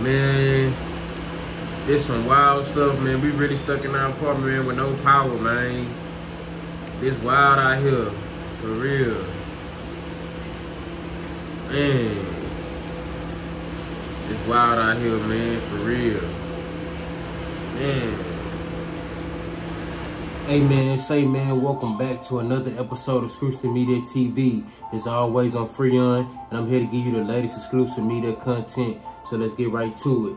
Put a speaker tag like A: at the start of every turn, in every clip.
A: Man, it's some wild stuff, man. We really stuck in our apartment, man, with no power, man. It's wild out here, for real. Man, it's wild out here, man, for real. Man. Hey man, welcome back to another episode of Exclusive Media TV. As always, I'm Freon, and I'm here to give you the latest exclusive media content. So let's get right to it.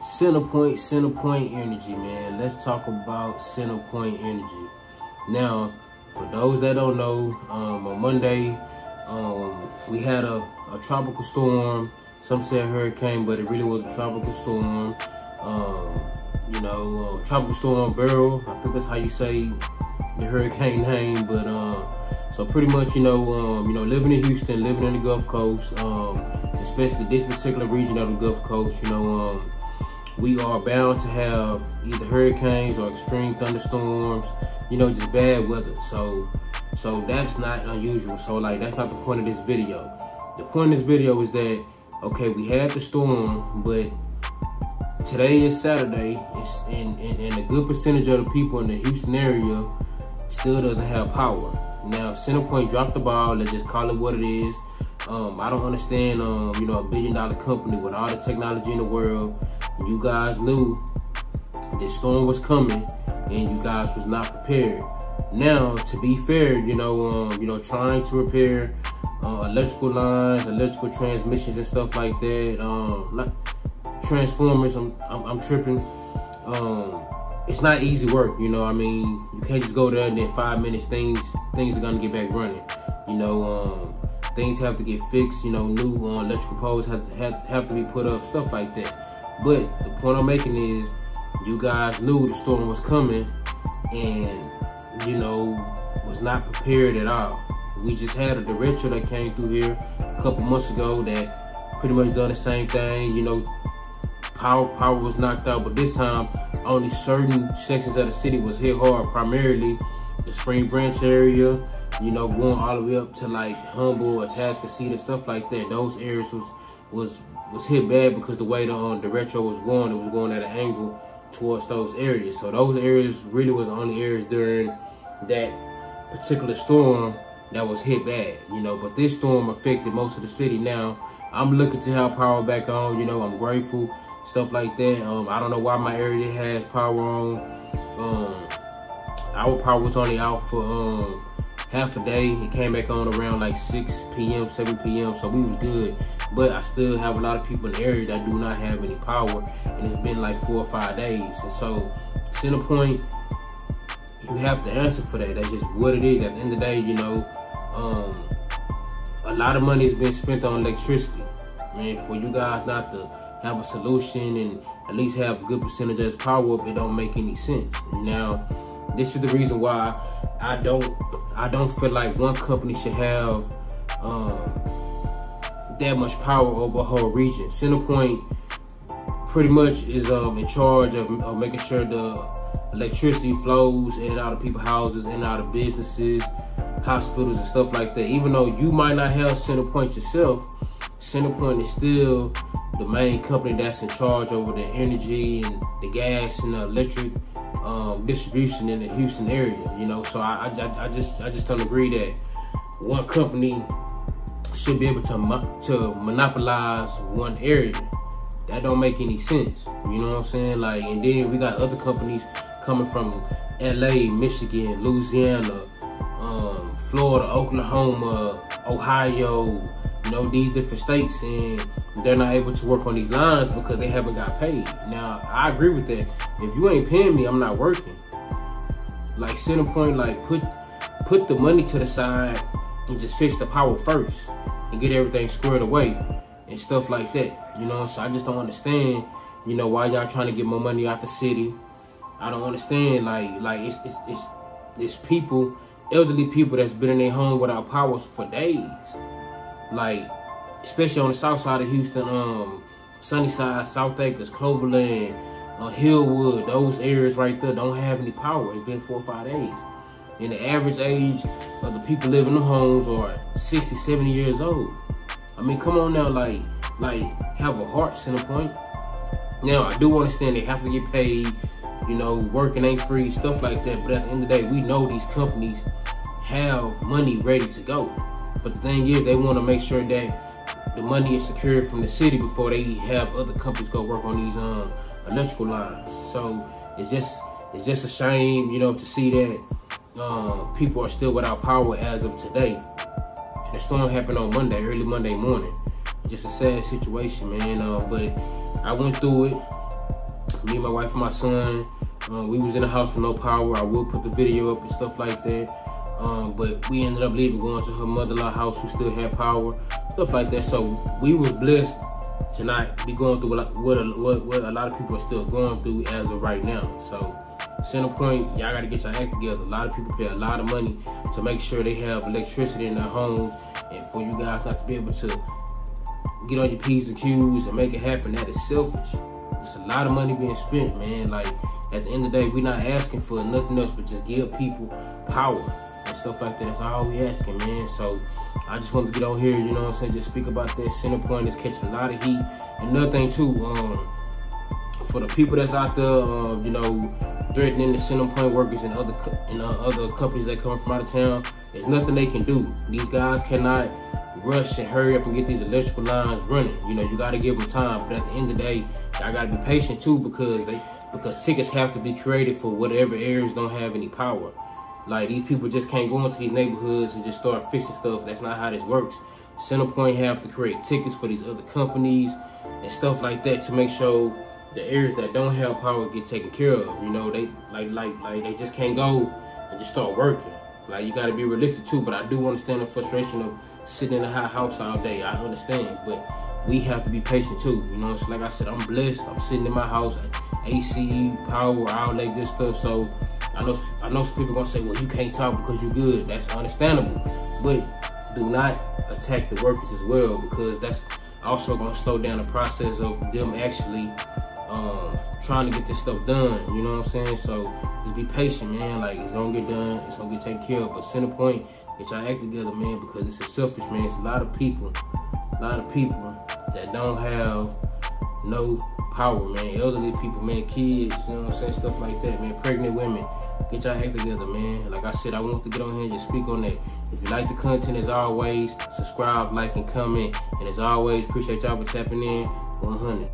A: Centerpoint Energy, man. Let's talk about Centerpoint Energy. Now, for those that don't know, on Monday, we had a tropical storm. Some said hurricane, but it really was a tropical storm. Tropical Storm Beryl. I think that's how you say the hurricane name. But so pretty much, living in Houston, living in the Gulf Coast, especially this particular region of the Gulf Coast, we are bound to have either hurricanes or extreme thunderstorms, just bad weather. So that's not unusual. So like, that's not the point of this video. The point of this video is that, okay, we had the storm, but today is Saturday, and a good percentage of the people in the Houston area still doesn't have power. Now, Centerpoint dropped the ball. Let's just call it what it is. I don't understand, a $1 billion company with all the technology in the world. You guys knew this storm was coming, and you guys was not prepared. Now, to be fair, trying to repair electrical lines, electrical transmissions, and stuff like that. Transformers, I'm tripping. It's not easy work, you can't just go there and then 5 minutes things are gonna get back running. Things have to get fixed, new electrical poles have to be put up, stuff like that. But the point I'm making is, you guys knew the storm was coming and was not prepared at all. We just had a derecho that came through here a couple months ago that pretty much done the same thing. Power was knocked out, but this time only certain sections of the city was hit hard, primarily the Spring Branch area, going all the way up to like Humble or Tascasita, stuff like that. Those areas was hit bad because the way the retro was going, it was going at an angle towards those areas. So those areas really was the only areas during that particular storm that was hit bad, but this storm affected most of the city. Now, I'm looking to have power back on, I'm grateful. Stuff like that. I don't know why my area has power on. Our power was only out for half a day. It came back on around like 6 p.m., 7 p.m. So we was good. But I still have a lot of people in the area that do not have any power, and it's been like 4 or 5 days. And so, Centerpoint, you have to answer for that. That's just what it is. At the end of the day, a lot of money has been spent on electricity, and for you guys not to have a solution and at least have a good percentage of its power up, it don't make any sense. Now, this is the reason why I don't feel like one company should have that much power over a whole region. Centerpoint pretty much is in charge of making sure the electricity flows in and out of people's houses, in and out of businesses, hospitals, and stuff like that. Even though you might not have Centerpoint yourself, Centerpoint is still the main company that's in charge over the energy and the gas and the electric distribution in the Houston area. So I just don't agree that one company should be able to monopolize one area. That don't make any sense. You know what I'm saying? Like, and then we got other companies coming from LA, Michigan, Louisiana, Florida, Oklahoma, Ohio, these different states, and they're not able to work on these lines because they haven't got paid. Now, I agree with that. If you ain't paying me, I'm not working. Like, Centerpoint, like, put the money to the side and just fix the power first and get everything squared away and stuff like that. So I just don't understand, why y'all trying to get more money out the city. I don't understand, like it's people, elderly people that's been in their home without power for days. Like, especially on the south side of Houston, Sunnyside, South Acres, Cloverland, Hillwood, those areas right there don't have any power. It's been 4 or 5 days. And the average age of the people living in the homes are 60, 70 years old. I mean, come on now, like have a heart, Centerpoint. Now, I do understand they have to get paid, you know, working ain't free, stuff like that. But at the end of the day, we know these companies have money ready to go. But the thing is, they want to make sure that the money is secured from the city before they have other companies go work on these electrical lines. So it's just a shame, you know, to see that people are still without power as of today. And the storm happened on Monday, early Monday morning. Just a sad situation, man. But I went through it. Me, my wife, and my son. We was in the house with no power. I will put the video up and stuff like that. But we ended up leaving, going to her mother-in-law house who still had power, stuff like that. So we was blessed to not be going through what a lot of people are still going through as of right now. So Centerpoint, y'all gotta get your act together. A lot of people pay a lot of money to make sure they have electricity in their homes, and for you guys not to be able to get on your P's and Q's and make it happen, that is selfish. It's a lot of money being spent, man. Like, at the end of the day, we're not asking for nothing else but just give people power and stuff like that. That's all we asking, man. So I just wanted to get on here, you know what I'm saying, just speak about that. Centerpoint is catching a lot of heat. Another thing too, for the people that's out there, you know, threatening the Centerpoint workers and other companies that come from out of town, there's nothing they can do. These guys cannot rush and hurry up and get these electrical lines running. You know, you got to give them time. But at the end of the day, I got to be patient too, because tickets have to be created for whatever areas don't have any power. Like, these people just can't go into these neighborhoods and just start fixing stuff. That's not how this works. Centerpoint have to create tickets for these other companies and stuff like that to make sure the areas that don't have power get taken care of. You know, they they just can't go and just start working. Like, you got to be realistic too. But I do understand the frustration of sitting in a hot house all day. I understand, but we have to be patient too. You know, so like I said, I'm blessed. I'm sitting in my house, AC, power, all that good stuff. So I know some people gonna say, well, you can't talk because you're good. That's understandable, but do not attack the workers as well, because that's also gonna slow down the process of them actually trying to get this stuff done. You know what I'm saying? So just be patient, man. Like, it's gonna get done. It's gonna get taken care of. But Centerpoint, get y'all act together, man, because it's a selfish, man. It's a lot of people that don't have no power, man. Elderly people, man, kids, you know what I'm saying? Stuff like that, man. Pregnant women. Get y'all act together, man. Like I said, I want to get on here and just speak on that. If you like the content, as always, subscribe, like, and comment. And as always, appreciate y'all for tapping in. 100.